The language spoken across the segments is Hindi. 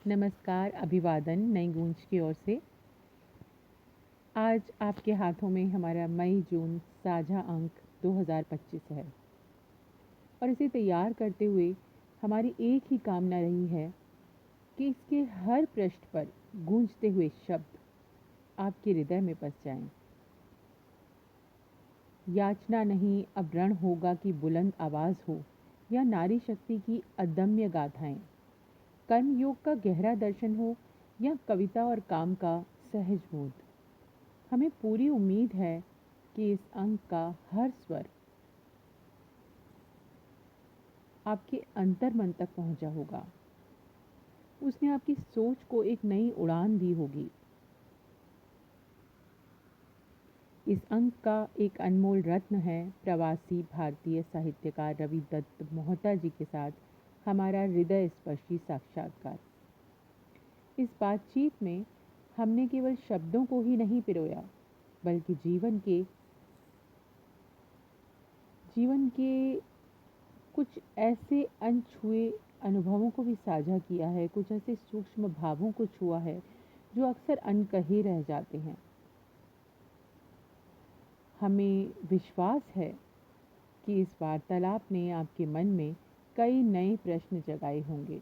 नमस्कार, अभिवादन नई गूंज की ओर से। आज आपके हाथों में हमारा मई-जून साझा अंक 2025 है और इसे तैयार करते हुए हमारी एक ही कामना रही है कि इसके हर पृष्ठ पर गूंजते हुए शब्द आपके हृदय में बस जाएं। याचना नहीं अब रण होगा कि बुलंद आवाज़ हो या नारी शक्ति की अदम्य गाथाएं, कर्म योग का गहरा दर्शन हो या कविता और काम का सहज बोध। हमें पूरी उम्मीद है कि इस अंक का हर स्वर आपके अंतर्मन तक पहुंचा होगा। उसने आपकी सोच को एक नई उड़ान दी होगी। इस अंक का एक अनमोल रत्न है प्रवासी भारतीय साहित्यकार रवि दत्त मोहता जी के साथ हमारा हृदय स्पर्शी साक्षात्कार। इस बातचीत में हमने केवल शब्दों को ही नहीं पिरोया, बल्कि जीवन के कुछ ऐसे अनछुए अनुभवों को भी साझा किया है, कुछ ऐसे सूक्ष्म भावों को छुआ है जो अक्सर अनकहे रह जाते हैं। हमें विश्वास है कि इस वार्तालाप ने आपके मन में कई नए प्रश्न जगाए होंगे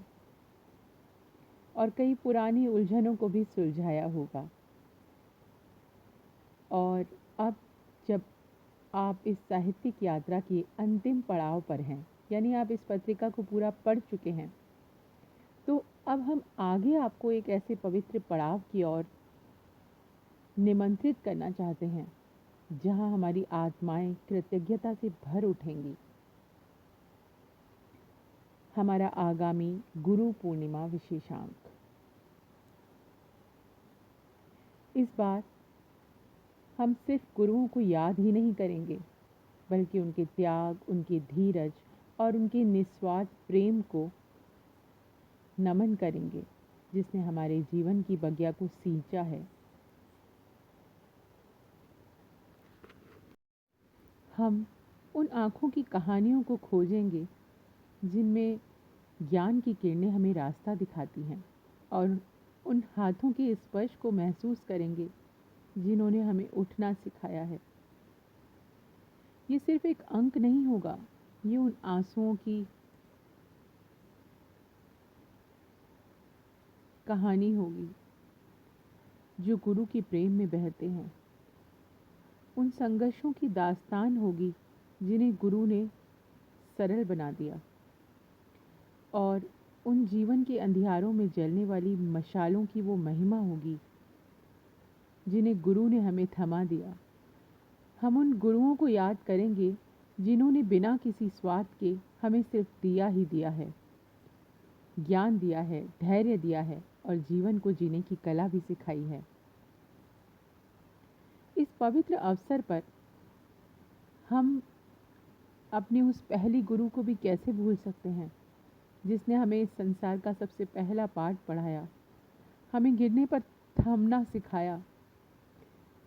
और कई पुरानी उलझनों को भी सुलझाया होगा। और अब जब आप इस साहित्यिक यात्रा के अंतिम पड़ाव पर हैं, यानी आप इस पत्रिका को पूरा पढ़ चुके हैं, तो अब हम आगे आपको एक ऐसे पवित्र पड़ाव की ओर निमंत्रित करना चाहते हैं जहां हमारी आत्माएं कृतज्ञता से भर उठेंगी। हमारा आगामी गुरु पूर्णिमा विशेषांक। इस बार हम सिर्फ गुरुओं को याद ही नहीं करेंगे, बल्कि उनके त्याग, उनके धीरज और उनके निस्वार्थ प्रेम को नमन करेंगे, जिसने हमारे जीवन की बगिया को सींचा है। हम उन आँखों की कहानियों को खोजेंगे जिनमें ज्ञान की किरणें हमें रास्ता दिखाती हैं, और उन हाथों के स्पर्श को महसूस करेंगे जिन्होंने हमें उठना सिखाया है। ये सिर्फ एक अंक नहीं होगा, ये उन आंसुओं की कहानी होगी जो गुरु के प्रेम में बहते हैं। उन संघर्षों की दास्तान होगी जिन्हें गुरु ने सरल बना दिया, और उन जीवन के अंधियारों में जलने वाली मशालों की वो महिमा होगी जिन्हें गुरु ने हमें थमा दिया। हम उन गुरुओं को याद करेंगे जिन्होंने बिना किसी स्वार्थ के हमें सिर्फ दिया ही दिया है, ज्ञान दिया है, धैर्य दिया है और जीवन को जीने की कला भी सिखाई है। इस पवित्र अवसर पर हम अपने उस पहली गुरु को भी कैसे भूल सकते हैं जिसने हमें इस संसार का सबसे पहला पाठ पढ़ाया, हमें गिरने पर थमना सिखाया,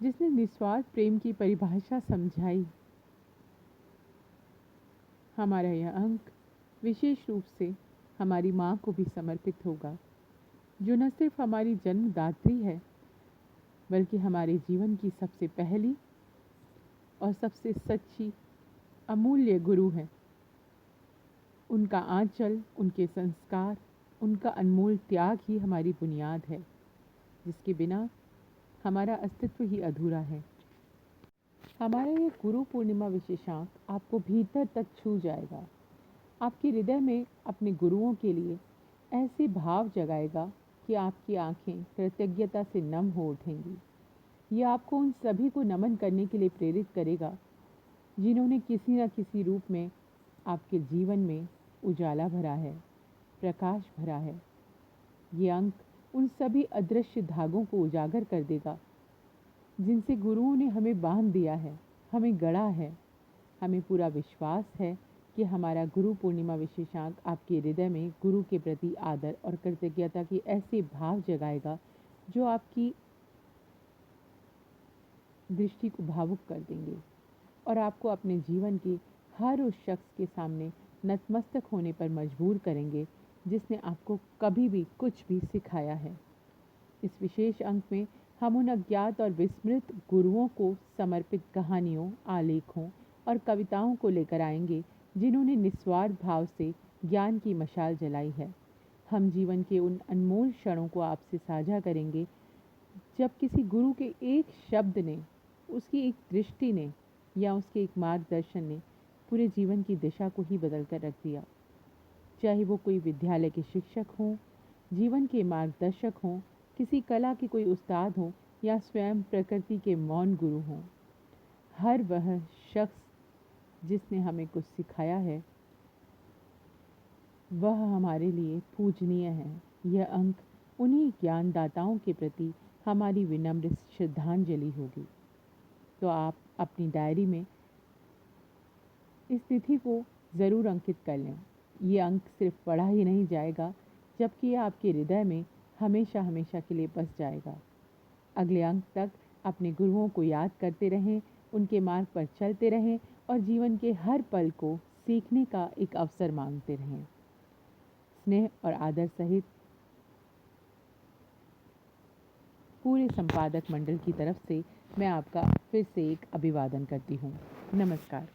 जिसने निस्वार्थ प्रेम की परिभाषा समझाई। हमारा यह अंक विशेष रूप से हमारी माँ को भी समर्पित होगा, जो न सिर्फ हमारी जन्मदात्री है, बल्कि हमारे जीवन की सबसे पहली और सबसे सच्ची अमूल्य गुरु है। उनका आंचल, उनके संस्कार, उनका अनमोल त्याग ही हमारी बुनियाद है, जिसके बिना हमारा अस्तित्व ही अधूरा है। हमारा ये गुरु पूर्णिमा विशेषांक आपको भीतर तक छू जाएगा, आपके हृदय में अपने गुरुओं के लिए ऐसे भाव जगाएगा कि आपकी आंखें कृतज्ञता से नम हो उठेंगी। ये आपको उन सभी को नमन करने के लिए प्रेरित करेगा जिन्होंने किसी न किसी रूप में आपके जीवन में उजाला भरा है, प्रकाश भरा है। ये अंक उन सभी अदृश्य धागों को उजागर कर देगा जिनसे गुरुओं ने हमें बांध दिया है, हमें गढ़ा है। हमें पूरा विश्वास है कि हमारा गुरु पूर्णिमा विशेषांक आपके हृदय में गुरु के प्रति आदर और कृतज्ञता के ऐसे भाव जगाएगा जो आपकी दृष्टि को भावुक कर देंगे और आपको अपने जीवन के हर उस शख्स के सामने नतमस्तक होने पर मजबूर करेंगे जिसने आपको कभी भी कुछ भी सिखाया है। इस विशेष अंक में हम उन अज्ञात और विस्मृत गुरुओं को समर्पित कहानियों, आलेखों और कविताओं को लेकर आएंगे जिन्होंने निस्वार्थ भाव से ज्ञान की मशाल जलाई है। हम जीवन के उन अनमोल क्षणों को आपसे साझा करेंगे जब किसी गुरु के एक शब्द ने, उसकी एक दृष्टि ने या उसके एक मार्गदर्शन ने पूरे जीवन की दिशा को ही बदल कर रख दिया। चाहे वो कोई विद्यालय के शिक्षक हों, जीवन के मार्गदर्शक हों, किसी कला के कोई उस्ताद हों या स्वयं प्रकृति के मौन गुरु हों, हर वह शख्स जिसने हमें कुछ सिखाया है वह हमारे लिए पूजनीय है। यह अंक उन्हीं ज्ञानदाताओं के प्रति हमारी विनम्र श्रद्धांजलि होगी। तो आप अपनी डायरी में इस तिथि को ज़रूर अंकित कर लें। ये अंक सिर्फ पढ़ा ही नहीं जाएगा, जबकि ये आपके हृदय में हमेशा हमेशा के लिए बस जाएगा। अगले अंक तक अपने गुरुओं को याद करते रहें, उनके मार्ग पर चलते रहें और जीवन के हर पल को सीखने का एक अवसर मांगते रहें। स्नेह और आदर सहित पूरे संपादक मंडल की तरफ से मैं आपका फिर से एक अभिवादन करती हूँ। नमस्कार।